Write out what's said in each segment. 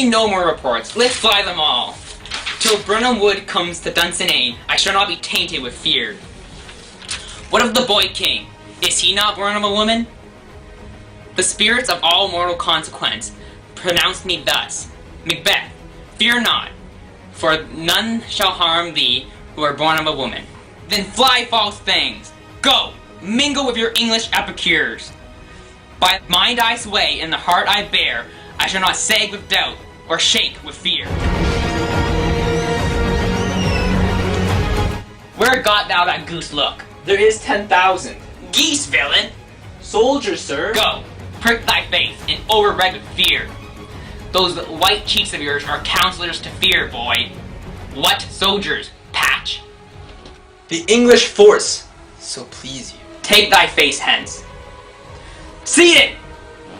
me no more reports. Let's fly them all. Till Birnam Wood comes to Dunsinane, I shall not be tainted with fear. What of the boy king? Is he not born of a woman? The spirits of all mortal consequence pronounced me thus: Macbeth, fear not, for none shall harm thee who are born of a woman. Then fly, false things! Go, mingle with your English epicures. By mind I sway, and the heart I bear, I shall not sag with doubt, or shake with fear. Where got thou that goose look? There is 10,000. Geese, villain! Soldiers, sir. Go, prick thy face, and overred with fear. Those white cheeks of yours are counselors to fear, boy. What soldiers, Patch? The English force, so please you. Take thy face hence. Seated!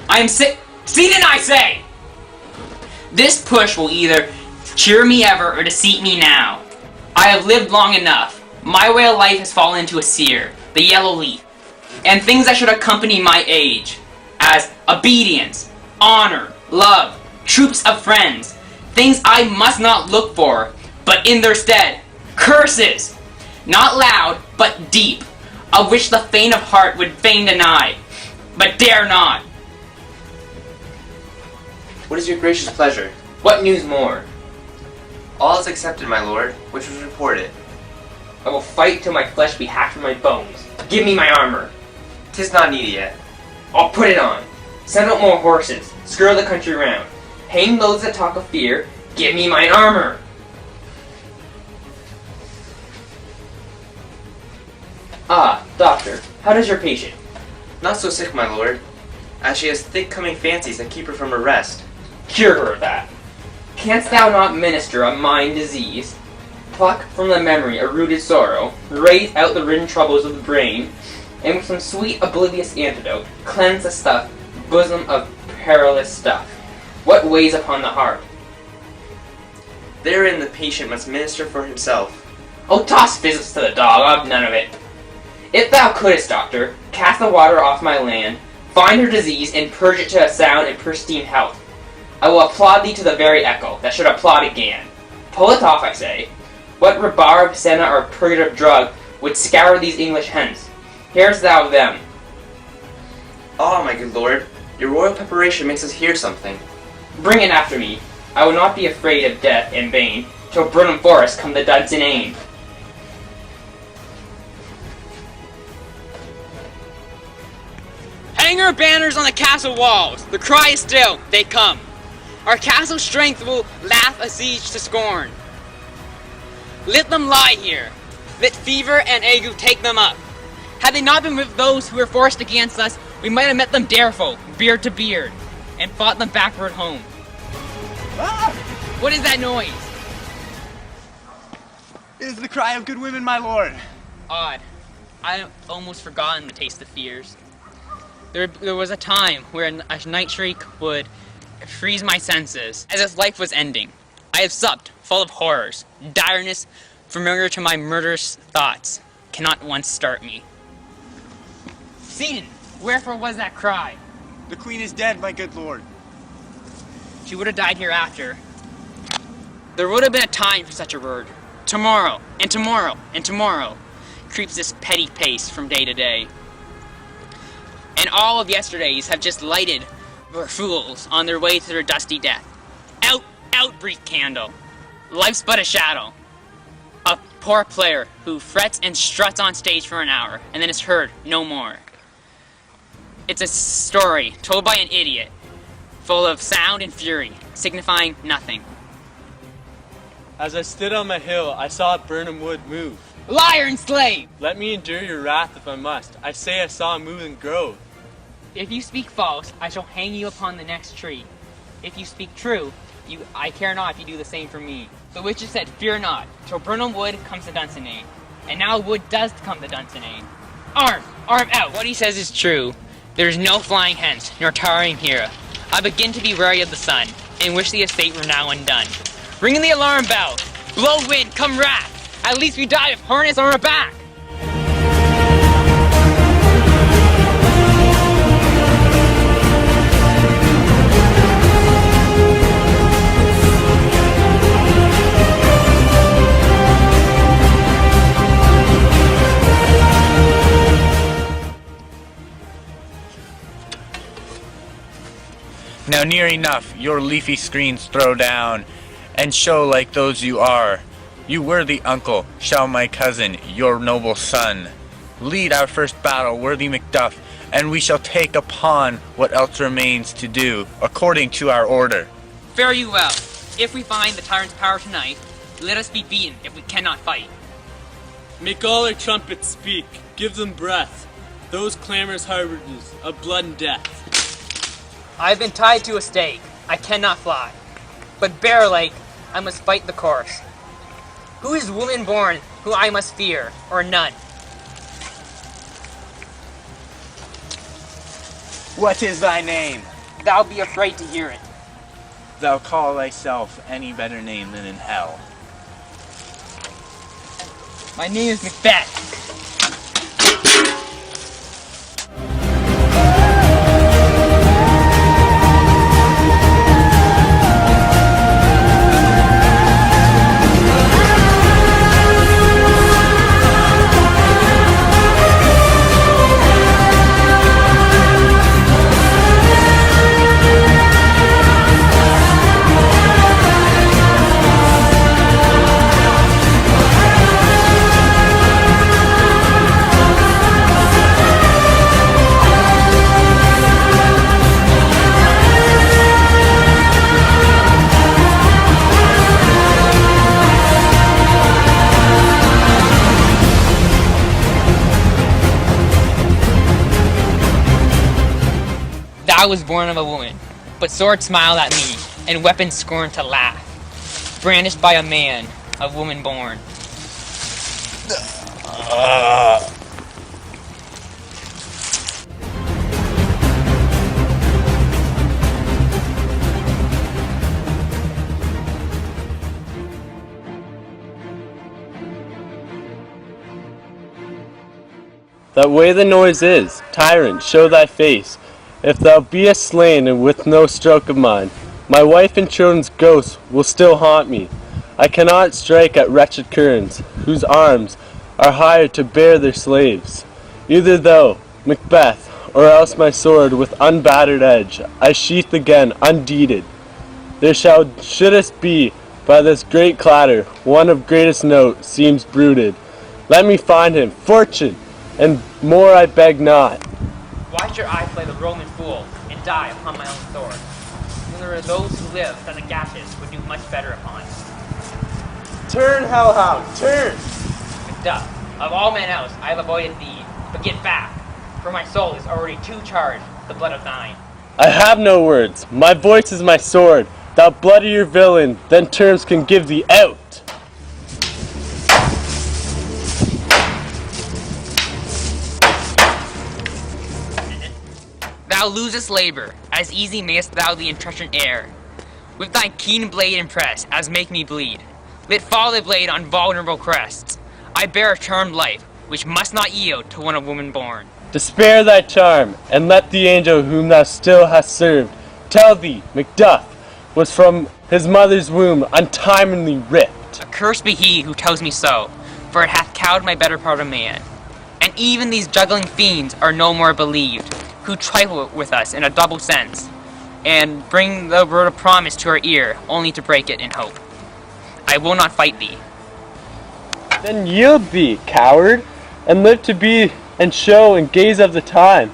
I am seated, I say! This push will either cheer me ever or deceit me now. I have lived long enough. My way of life has fallen into a seer, the yellow leaf, and things that should accompany my age, as obedience, honor, love, troops of friends, things I must not look for, but in their stead, curses, not loud, but deep, of which the faint of heart would fain deny, but dare not. What is your gracious pleasure? What news more? All is accepted, my lord, which was reported. I will fight till my flesh be hacked from my bones. Give me my armor. 'Tis not needed yet. I'll put it on. Send out more horses. Scur the country round. Hang those that talk of fear. Give me mine armor. Ah, doctor, how does your patient? Not so sick, my lord, as she has thick coming fancies that keep her from her rest. Cure her of that. Canst thou not minister a mind disease? Pluck from the memory a rooted sorrow, raise out the ridden troubles of the brain, and with some sweet oblivious antidote, cleanse the stuff, bosom of perilous stuff. What weighs upon the heart? Therein the patient must minister for himself. Oh, toss physics to the dog, I'll have none of it. If thou couldst, doctor, cast the water off my land, find her disease, and purge it to a sound and pristine health, I will applaud thee to the very echo that should applaud again. Pull it off, I say. What rhubarb, senna, or purgative drug would scour these English hence? Hearest thou of them? Ah, my good lord, your royal preparation makes us hear something. Bring it after me. I will not be afraid of death and bane, till Burnham Forest come the Dunsinane. Hang our banners on the castle walls. The cry is still, they come. Our castle strength will laugh a siege to scorn. Let them lie here. Let fever and ague take them up. Had they not been with those who were forced against us, we might have met them dareful, beard to beard, and fought them backward home. Ah! What is that noise? It is the cry of good women, my lord. Odd. I had almost forgotten the taste of fears. There was a time where a night shriek would freeze my senses, as if life was ending. I have supped, full of horrors. Direness, familiar to my murderous thoughts, cannot once start me. Seaton, wherefore was that cry? The queen is dead, my good lord. She would have died hereafter. There would have been a time for such a word. Tomorrow, and tomorrow, and tomorrow, creeps this petty pace from day to day. And all of yesterdays have just lighted for fools on their way to their dusty death. Out, out, brief candle. Life's but a shadow. A poor player who frets and struts on stage for an hour and then is heard no more. It's a story told by an idiot, full of sound and fury, signifying nothing. As I stood on my hill, I saw Birnam Wood move. Liar and slave! Let me endure your wrath if I must. I say I saw a moving grove. If you speak false, I shall hang you upon the next tree. If you speak true, I care not if you do the same for me. The witches said, fear not, till Birnam Wood comes to Dunsinane. And now Wood does come to Dunsinane. Arm! Arm out! What he says is true. There is no flying hence, nor towering here. I begin to be weary of the sun, and wish the estate were now undone. Ring the alarm bell! Blow wind, come wrath! At least we die with harness on our back! Now near enough, your leafy screens throw down, and show like those you are. You worthy uncle, shall my cousin, your noble son, lead our first battle, worthy Macduff, and we shall take upon what else remains to do, according to our order. Fare you well. If we find the tyrant's power tonight, let us be beaten if we cannot fight. Make all our trumpets speak, give them breath. Those clamors harbingers of blood and death. I have been tied to a stake. I cannot fly. But bear-like, I must fight the course. Who is woman born who I must fear, or none? What is thy name? Thou be afraid to hear it. Thou call thyself any better name than in hell. My name is Macbeth. I was born of a woman, but sword smiled at me, and weapons scorned to laugh. Brandished by a man, of woman born. That way the noise is, tyrant, show thy face. If thou beest slain and with no stroke of mine, my wife and children's ghosts will still haunt me. I cannot strike at wretched kerns, whose arms are hired to bear their slaves. Either thou, Macbeth, or else my sword with unbattered edge I sheath again undeeded. There shouldst be, by this great clatter, one of greatest note seems brooded. Let me find him, fortune, and more I beg not. Why should I play the Roman fool and die upon my own sword, when there are those who live that the gaseous would do much better upon? Turn, hellhound, turn! Macduff, of all men else I have avoided thee, but get back, for my soul is already too charged with the blood of thine. I have no words. My voice is my sword. Thou bloodier villain, then terms can give thee out. Thou losest labor, as easy mayest thou the intrenched air. With thy keen blade impress, as make me bleed. Let fall the blade on vulnerable crests. I bear a charmed life, which must not yield to one of woman born. Despair thy charm, and let the angel whom thou still hast served tell thee, Macduff was from his mother's womb untimely ripped. Accursed be he who tells me so, for it hath cowed my better part of man. And even these juggling fiends are no more believed, who trifle with us in a double sense, and bring the word of promise to our ear, only to break it in hope. I will not fight thee. Then yield thee, coward, and live to be and show and gaze of the time.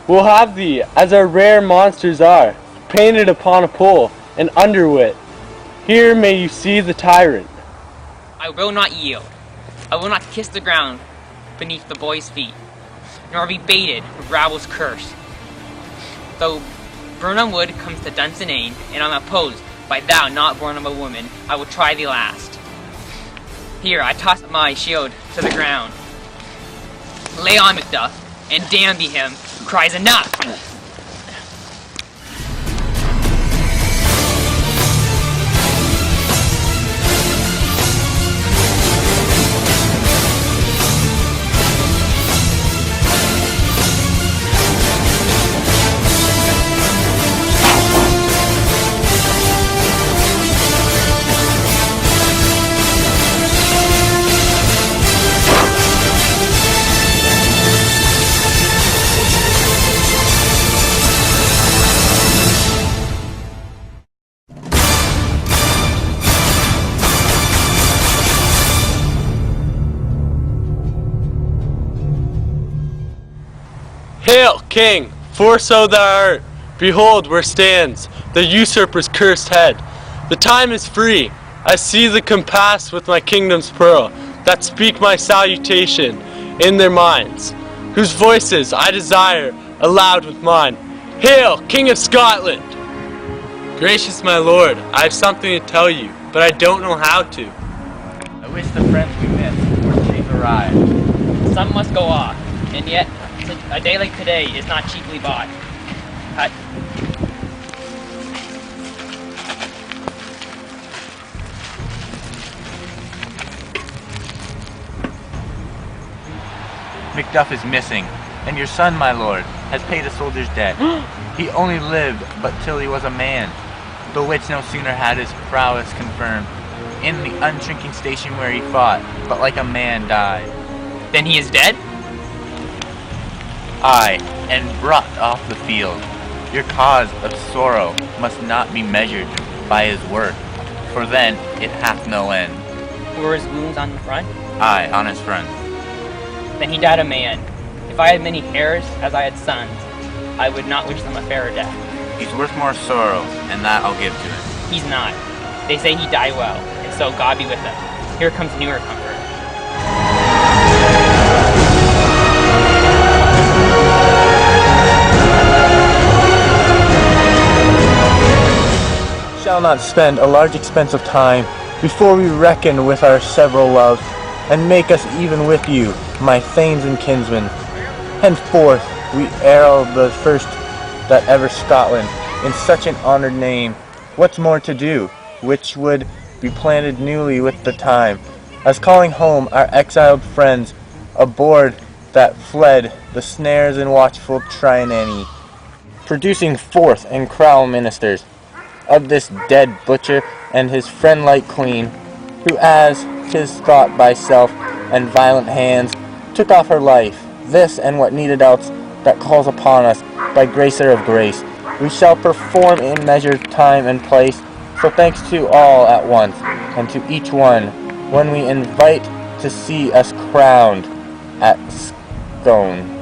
We'll have thee, as our rare monsters are, painted upon a pole, and underwit. Here may you see the tyrant. I will not yield. I will not kiss the ground beneath the boy's feet, nor be baited with Rabble's curse. Though Birnam Wood comes to Dunsinane, and I'm opposed by thou not born of a woman, I will try thee last. Here, I toss my shield to the ground. Lay on, Macduff, and damn be him who cries enough! king, for so thou art. Behold, where stands the usurper's cursed head. The time is free. I see the compass with my kingdom's pearl, that speak my salutation in their minds, whose voices I desire aloud with mine. Hail, King of Scotland! Gracious my lord, I have something to tell you, but I don't know how to. I wish the friends we missed were safe arrived. The sun must go off, and yet a day like today is not cheaply bought. Macduff is missing, and your son, my lord, has paid a soldier's debt. He only lived but till he was a man, the which no sooner had his prowess confirmed in the unshrinking station where he fought, but like a man died. Then he is dead? Aye, and brought off the field. Your cause of sorrow must not be measured by his worth, for then it hath no end. Were his wounds on the front? Aye, on his front. Then he died a man. If I had many heirs, as I had sons, I would not wish them a fairer death. He's worth more sorrow, and that I'll give to him. He's not. They say he died well, and so God be with him. Here comes newer comfort. Shall not spend a large expense of time before we reckon with our several loves, and make us even with you, my thanes and kinsmen. Henceforth we herald the first that ever Scotland in such an honored name. What's more to do, which would be planted newly with the time, as calling home our exiled friends aboard that fled the snares and watchful Trinany, producing forth and crown ministers of this dead butcher and his friend-like queen, who as 'tis thought by self and violent hands took off her life. This and what needed else that calls upon us by gracer of grace, we shall perform in measured time and place. So thanks to all at once, and to each one when we invite to see us crowned at Scone.